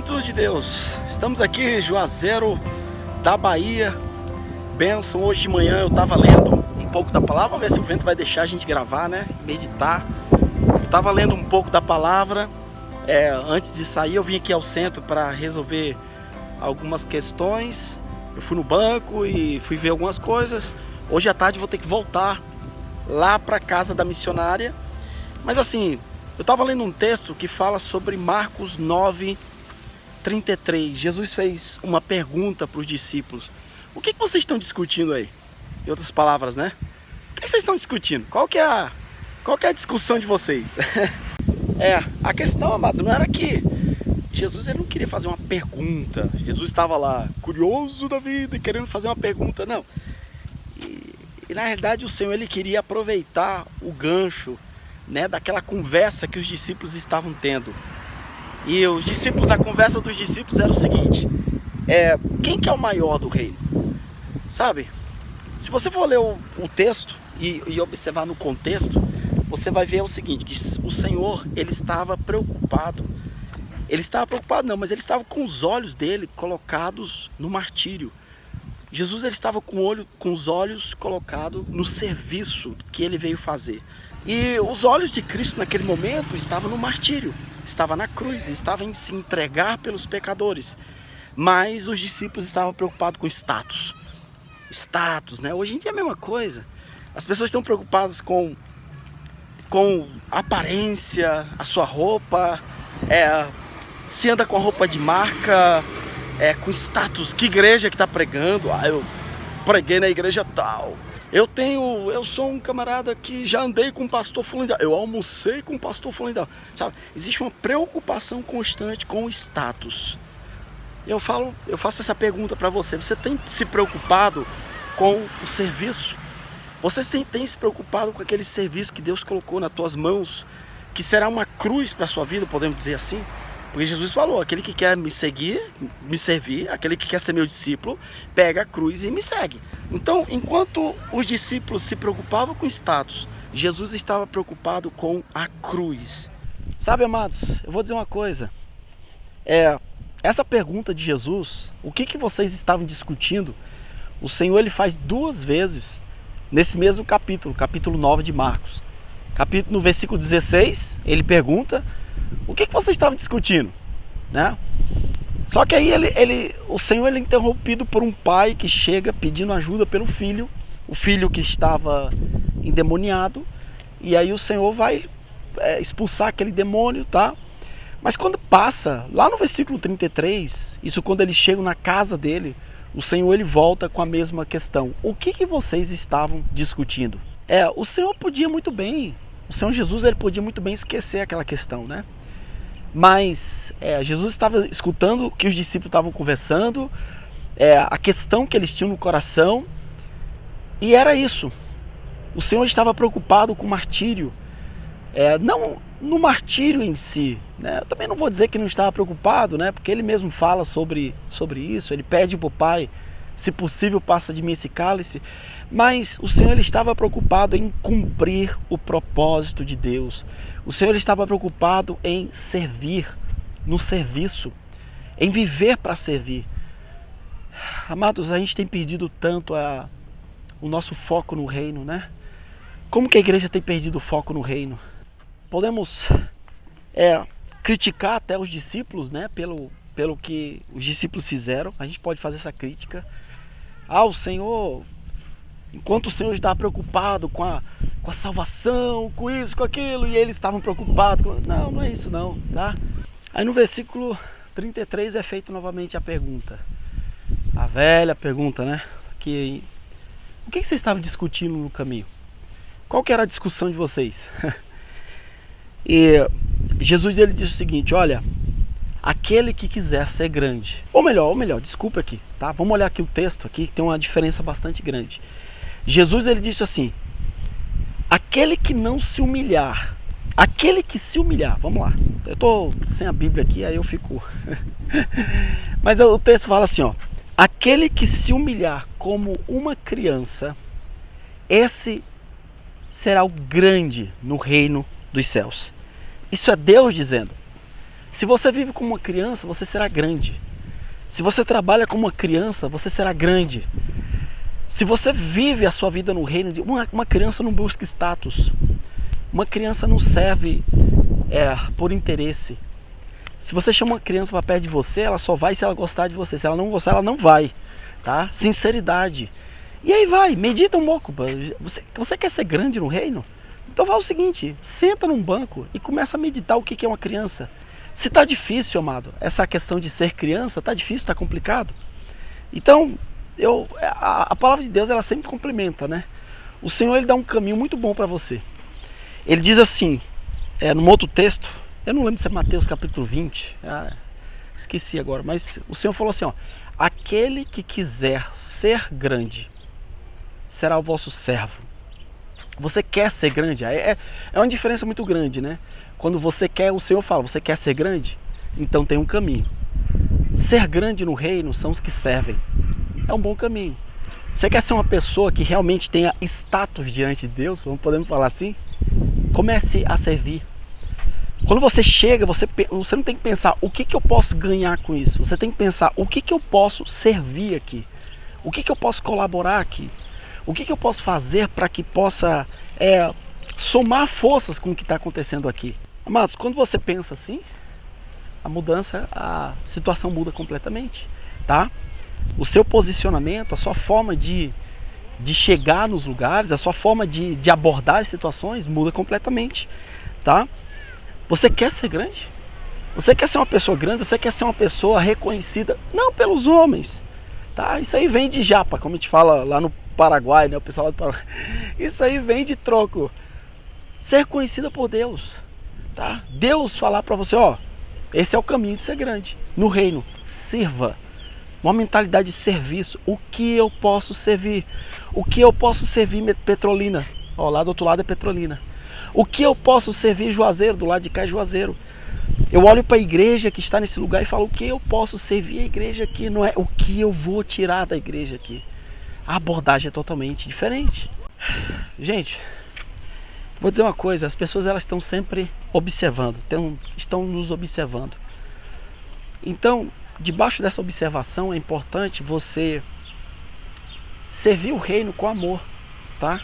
Espírito de Deus, estamos aqui, Juazeiro da Bahia, bênção. Hoje de manhã eu estava lendo um pouco da palavra, vamos ver se o vento vai deixar a gente gravar, né, meditar. Eu estava lendo um pouco da palavra, antes de sair eu vim aqui ao centro para resolver algumas questões. Eu fui no banco e fui ver algumas coisas. Hoje à tarde vou ter que voltar lá para casa da missionária, mas assim, eu estava lendo um texto que fala sobre Marcos 9:33. Jesus fez uma pergunta para os discípulos. O que vocês estão discutindo aí? Em outras palavras, né? O que vocês estão discutindo? Qual que é a discussão de vocês? A questão, amado, não era que Jesus ele não queria fazer uma pergunta. Jesus estava lá, curioso da vida e querendo fazer uma pergunta. Não. E na realidade o Senhor ele queria aproveitar o gancho, né, daquela conversa que os discípulos estavam tendo. E os discípulos, a conversa dos discípulos era o seguinte: quem que é o maior do reino? Sabe? Se você for ler o texto e observar no contexto, você vai ver o seguinte, que o Senhor ele estava preocupado. Ele estava preocupado não, mas ele estava com os olhos dele colocados no martírio. Jesus ele estava com os olhos colocados no serviço que ele veio fazer. E os olhos de Cristo naquele momento estavam no martírio, estava na cruz, estava em se entregar pelos pecadores. Mas os discípulos estavam preocupados com status. Status, né? Hoje em dia é a mesma coisa. As pessoas estão preocupadas com aparência, a sua roupa, se anda com a roupa de marca, com status, que igreja que está pregando. Eu preguei na igreja tal. Eu sou um camarada que já andei com o pastor fulano, eu almocei com o pastor fulano, sabe? Existe uma preocupação constante com o status. Eu faço essa pergunta para você: você tem se preocupado com o serviço? Você tem se preocupado com aquele serviço que Deus colocou nas tuas mãos, que será uma cruz para a sua vida, podemos dizer assim? Porque Jesus falou, aquele que quer me seguir, me servir, aquele que quer ser meu discípulo, pega a cruz e me segue. Então, enquanto os discípulos se preocupavam com status, Jesus estava preocupado com a cruz. Sabe, amados, eu vou dizer uma coisa. Essa pergunta de Jesus, o que vocês estavam discutindo, o Senhor ele faz duas vezes nesse mesmo capítulo, capítulo 9 de Marcos. No versículo 16, ele pergunta: o que vocês estavam discutindo? Né? Só que aí o Senhor ele é interrompido por um pai que chega pedindo ajuda pelo filho, o filho que estava endemoniado, e aí o Senhor vai expulsar aquele demônio, tá? Mas quando passa, lá no versículo 33, isso quando eles chegam na casa dele, o Senhor ele volta com a mesma questão. O que vocês estavam discutindo? O Senhor podia muito bem, o Senhor Jesus ele podia muito bem esquecer aquela questão, né? Mas Jesus estava escutando o que os discípulos estavam conversando, a questão que eles tinham no coração, e era isso. O Senhor estava preocupado com o martírio, não no martírio em si, né? Eu também não vou dizer que não estava preocupado, né? Porque ele mesmo fala sobre isso, ele pede para o Pai, se possível passa de mim esse cálice, mas o Senhor ele estava preocupado em cumprir o propósito de Deus. O Senhor ele estava preocupado em servir, no serviço, em viver para servir. Amados, a gente tem perdido tanto o nosso foco no reino, né? Como que a igreja tem perdido o foco no reino? Podemos criticar até os discípulos, né? Pelo que os discípulos fizeram, a gente pode fazer essa crítica. O Senhor, enquanto o Senhor estava preocupado com a salvação, com isso, com aquilo, e eles estavam preocupados com... Não é isso não, tá? Aí no versículo 33 é feita novamente a pergunta, a velha pergunta, né? O que vocês estavam discutindo no caminho? Qual que era a discussão de vocês? E Jesus ele disse o seguinte: olha, aquele que quiser ser grande, ou melhor, desculpa aqui, tá? Vamos olhar aqui o texto aqui, que tem uma diferença bastante grande. Jesus ele disse assim: aquele que não se humilhar, aquele que se humilhar, vamos lá, eu tô sem a Bíblia aqui, aí eu fico mas o texto fala assim, aquele que se humilhar como uma criança, esse será o grande no reino dos céus. Isso é Deus dizendo. Se você vive como uma criança, você será grande. Se você trabalha como uma criança, você será grande. Se você vive a sua vida no reino de... Uma criança não busca status. Uma criança não serve por interesse. Se você chama uma criança para perto de você, ela só vai se ela gostar de você. Se ela não gostar, ela não vai. Tá? Sinceridade. E aí vai, medita um pouco. Você quer ser grande no reino? Então faz o seguinte, senta num banco e começa a meditar o que é uma criança. Se tá difícil, amado, essa questão de ser criança, tá difícil, tá complicado. Então, a palavra de Deus, ela sempre complementa, né? O Senhor, ele dá um caminho muito bom para você. Ele diz assim, num outro texto, eu não lembro se é Mateus capítulo 20, esqueci agora, mas o Senhor falou assim, ó, aquele que quiser ser grande, será o vosso servo. Você quer ser grande? É uma diferença muito grande, né? Quando você quer, o Senhor fala, você quer ser grande? Então tem um caminho. Ser grande no reino são os que servem. É um bom caminho. Você quer ser uma pessoa que realmente tenha status diante de Deus? Podemos falar assim? Comece a servir. Quando você chega, você não tem que pensar o que eu posso ganhar com isso. Você tem que pensar o que eu posso servir aqui. O que eu posso colaborar aqui. O que eu posso fazer para que possa somar forças com o que está acontecendo aqui? Mas quando você pensa assim, a situação muda completamente, tá? O seu posicionamento, a sua forma de chegar nos lugares, a sua forma de abordar as situações muda completamente, tá? Você quer ser grande? Você quer ser uma pessoa grande? Você quer ser uma pessoa reconhecida? Não pelos homens, tá? Isso aí vem de japa, como a gente fala lá no Paraguai, né? O pessoal lá do Paraguai. Isso aí vem de troco. Ser conhecida por Deus, tá? Deus falar para você, ó, esse é o caminho de ser grande. No reino, sirva. Uma mentalidade de serviço. O que eu posso servir? O que eu posso servir Petrolina? Ó, lá do outro lado é Petrolina. O que eu posso servir Juazeiro? Do lado de cá é Juazeiro. Eu olho para a igreja que está nesse lugar e falo, o que eu posso servir a igreja aqui? Não é o que eu vou tirar da igreja aqui. A abordagem é totalmente diferente. Gente, vou dizer uma coisa, as pessoas elas estão sempre observando, estão nos observando. Então, debaixo dessa observação é importante você servir o reino com amor, tá?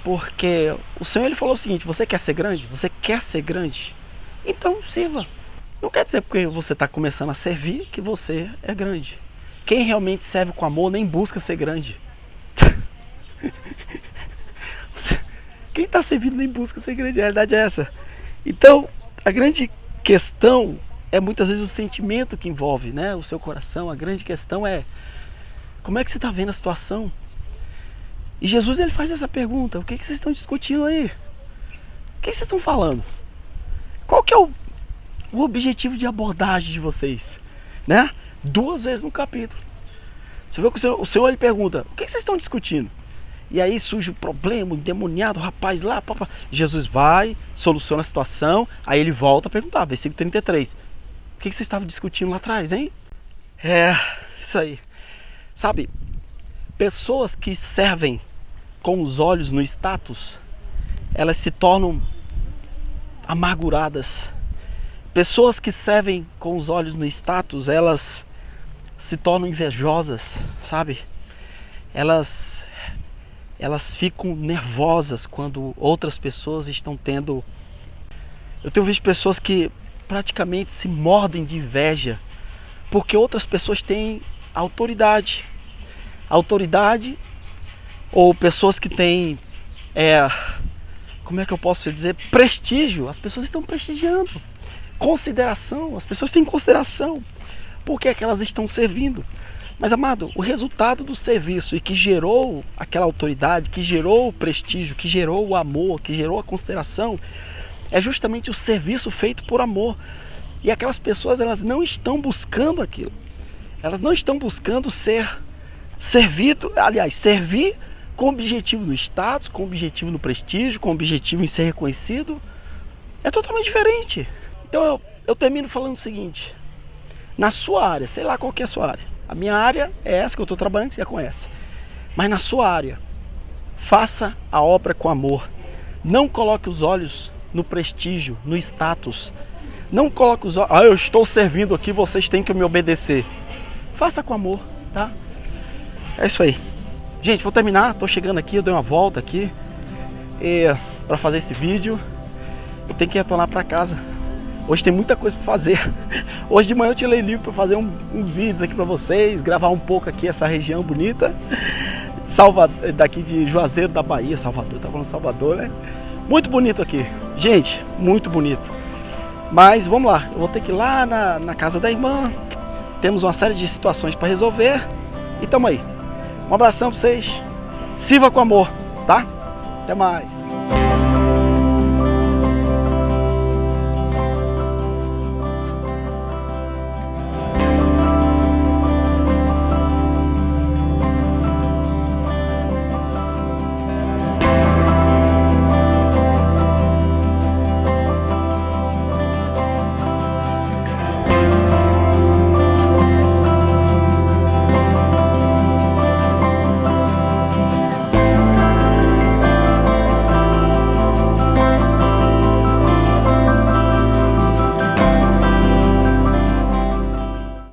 Porque o Senhor ele falou o seguinte, você quer ser grande? Você quer ser grande? Então sirva. Não quer dizer porque você está começando a servir que você é grande. Quem realmente serve com amor nem busca ser grande. Quem está servindo nem busca ser grande, a realidade é essa. Então, a grande questão é muitas vezes o sentimento que envolve, né, o seu coração. A grande questão é como é que você está vendo a situação. E Jesus ele faz essa pergunta, o que vocês estão discutindo aí? O que vocês estão falando? Qual que é o objetivo de abordagem de vocês? Né? 2 vezes no capítulo. Você vê que o Senhor ele pergunta, o que vocês estão discutindo? E aí surge o problema, o endemoniado, o rapaz lá, papá. Jesus vai, soluciona a situação, aí ele volta a perguntar, versículo 33. O que vocês estavam discutindo lá atrás, hein? Isso aí. Sabe, pessoas que servem com os olhos no status, elas se tornam amarguradas. Pessoas que servem com os olhos no status, elas se tornam invejosas, sabe? Elas ficam nervosas quando outras pessoas estão tendo... Eu tenho visto pessoas que praticamente se mordem de inveja porque outras pessoas têm autoridade. Autoridade ou pessoas que têm, como é que eu posso dizer? Prestígio. As pessoas estão prestigiando. Consideração. As pessoas têm consideração. Por que é que elas estão servindo? Mas, amado, o resultado do serviço e que gerou aquela autoridade, que gerou o prestígio, que gerou o amor, que gerou a consideração, é justamente o serviço feito por amor. E aquelas pessoas, elas não estão buscando aquilo. Elas não estão buscando ser servido, aliás, servir com objetivo no status, com objetivo no prestígio, com objetivo em ser reconhecido. É totalmente diferente. Então eu termino falando o seguinte: na sua área, sei lá qual que é a sua área, a minha área é essa que eu estou trabalhando, que você já conhece, mas na sua área, faça a obra com amor. Não coloque os olhos no prestígio, no status. Não coloque os olhos. Ah, eu estou servindo aqui, vocês têm que me obedecer. Faça com amor, tá? É isso aí. Gente, vou terminar. Tô chegando aqui, eu dei uma volta aqui para fazer esse vídeo. Eu tenho que retornar para casa. Hoje tem muita coisa para fazer. Hoje de manhã eu tirei livre para fazer uns vídeos aqui para vocês, gravar um pouco aqui essa região bonita. Daqui de Juazeiro da Bahia, Salvador, tá falando Salvador, né? Muito bonito aqui, gente, muito bonito. Mas vamos lá, eu vou ter que ir lá na casa da irmã. Temos uma série de situações para resolver. E tamo aí. Um abração pra vocês. Sirva com amor, tá? Até mais.